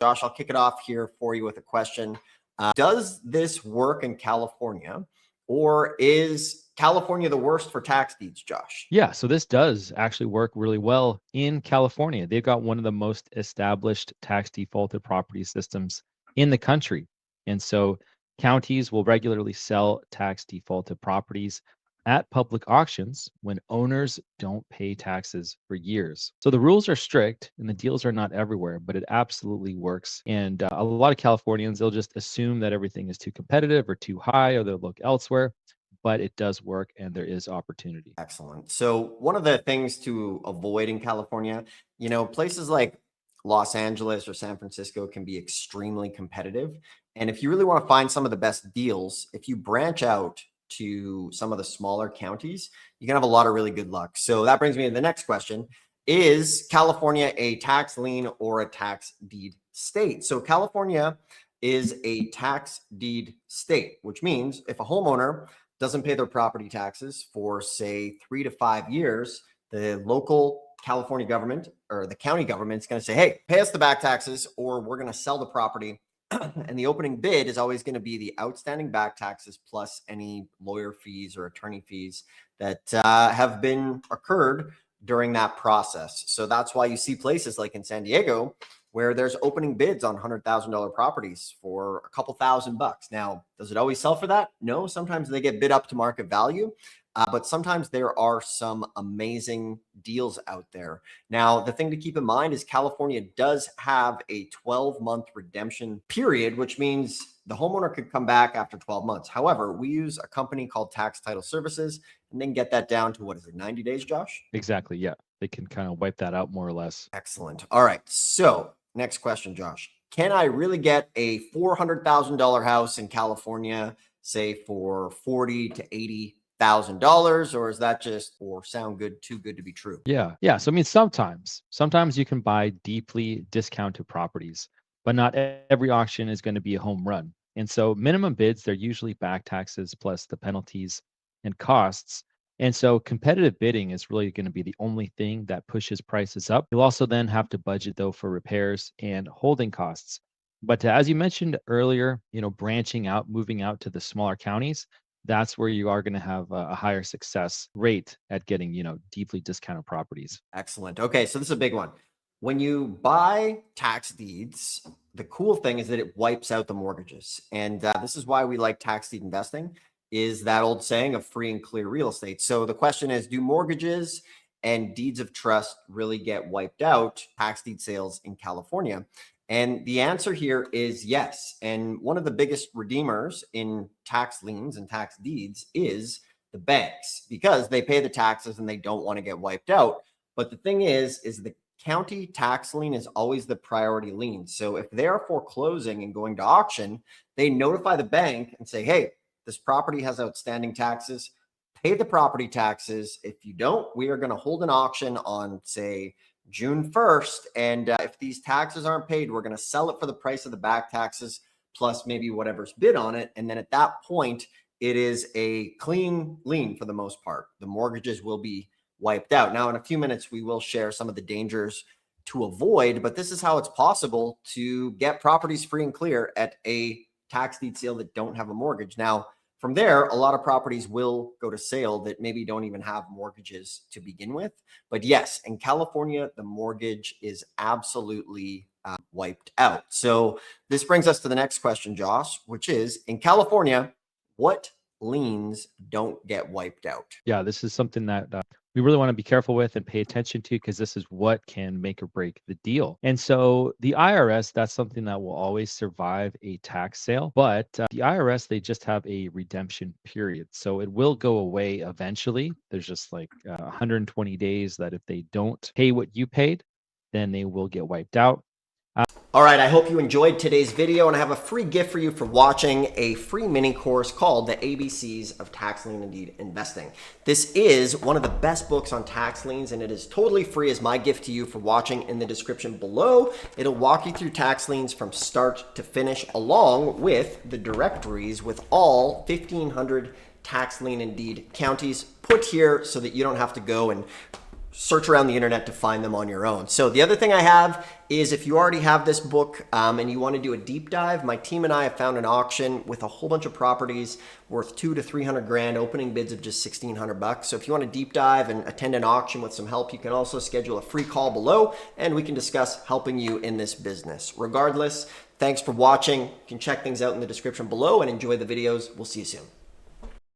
Josh, I'll kick it off here for you with a question. Does this work in California, or is California the worst for tax deeds, Josh? Yeah, so this does actually work really well in California. They've got one of the most established tax defaulted property systems in the country. And so counties will regularly sell tax defaulted properties at public auctions when owners don't pay taxes for years. So the rules are strict and the deals are not everywhere, but it absolutely works. And a lot of Californians, they'll just assume that everything is too competitive or too high, or they'll look elsewhere, but it does work and there is opportunity. Excellent. So one of the things to avoid in California, places like Los Angeles or San Francisco can be extremely competitive. And if you really want to find some of the best deals, if you branch out to some of the smaller counties, you can have a lot of really good luck. So that brings me to the next question. Is California a tax lien or a tax deed state? So California is a tax deed state, which means if a homeowner doesn't pay their property taxes for, say, 3 to 5 years, the local California government or the county government is going to say, hey, pay us the back taxes or we're going to sell the property. And the opening bid is always going to be the outstanding back taxes plus any lawyer fees or attorney fees that have been occurred during that process. So that's why you see places like in San Diego where there's opening bids on $100,000 properties for a couple $1,000. Now, does it always sell for that? No, sometimes they get bid up to market value, but sometimes there are some amazing deals out there. Now, the thing to keep in mind is California does have a 12-month redemption period, which means the homeowner could come back after 12 months. However, we use a company called Tax Title Services and then get that down to, 90 days, Josh? Exactly. Yeah. They can kind of wipe that out more or less. Excellent. All right. So next question, Josh. Can I really get a $400,000 house in California, say for $40,000 to $80,000, or is that just or sound good, too good to be true? Yeah. Yeah. So I mean, sometimes you can buy deeply discounted properties, but not every auction is going to be a home run. And so minimum bids, they're usually back taxes plus the penalties and costs. And so competitive bidding is really going to be the only thing that pushes prices up. You'll also then have to budget though for repairs and holding costs. But as you mentioned earlier, branching out, moving out to the smaller counties, that's where you are going to have a higher success rate at getting, deeply discounted properties. Excellent. Okay, so this is a big one. When you buy tax deeds, the cool thing is that it wipes out the mortgages. And this is why we like tax deed investing, is that old saying of free and clear real estate. So the question is, do mortgages and deeds of trust really get wiped out, tax deed sales in California? And the answer here is yes. And one of the biggest redeemers in tax liens and tax deeds is the banks, because they pay the taxes and they don't want to get wiped out. But the thing is the county tax lien is always the priority lien. So if they're foreclosing and going to auction, they notify the bank and say, hey, this property has outstanding taxes, pay the property taxes. If you don't, we are going to hold an auction on, say, June 1st. And if these taxes aren't paid, we're going to sell it for the price of the back taxes plus maybe whatever's bid on it. And then at that point, it is a clean lien for the most part. The mortgages will be wiped out. Now, in a few minutes, we will share some of the dangers to avoid, but this is how it's possible to get properties free and clear at a tax deed sale that don't have a mortgage. Now, from there, a lot of properties will go to sale that maybe don't even have mortgages to begin with. But yes, in California, the mortgage is absolutely wiped out. So this brings us to the next question, Josh, which is, in California, what liens don't get wiped out? Yeah, this is something that we really want to be careful with and pay attention to, because this is what can make or break the deal. And so the IRS, that's something that will always survive a tax sale. But the IRS, they just have a redemption period. So it will go away eventually. There's just like 120 days that if they don't pay what you paid, then they will get wiped out. All right, I hope you enjoyed today's video, and I have a free gift for you for watching a free mini course called The ABCs of Tax Lien and Deed Investing. This is one of the best books on tax liens, and it is totally free as my gift to you for watching. In the description below, it'll walk you through tax liens from start to finish, along with the directories with all 1,500 tax lien and deed counties put here so that you don't have to go and search around the internet to find them on your own. So the other thing I have is if you already have this book and you want to do a deep dive, my team and I have found an auction with a whole bunch of properties worth 200 to 300 grand, opening bids of just 1,600 bucks. So if you want to deep dive and attend an auction with some help, you can also schedule a free call below and we can discuss helping you in this business. Regardless, thanks for watching. You can check things out in the description below and enjoy the videos. We'll see you soon.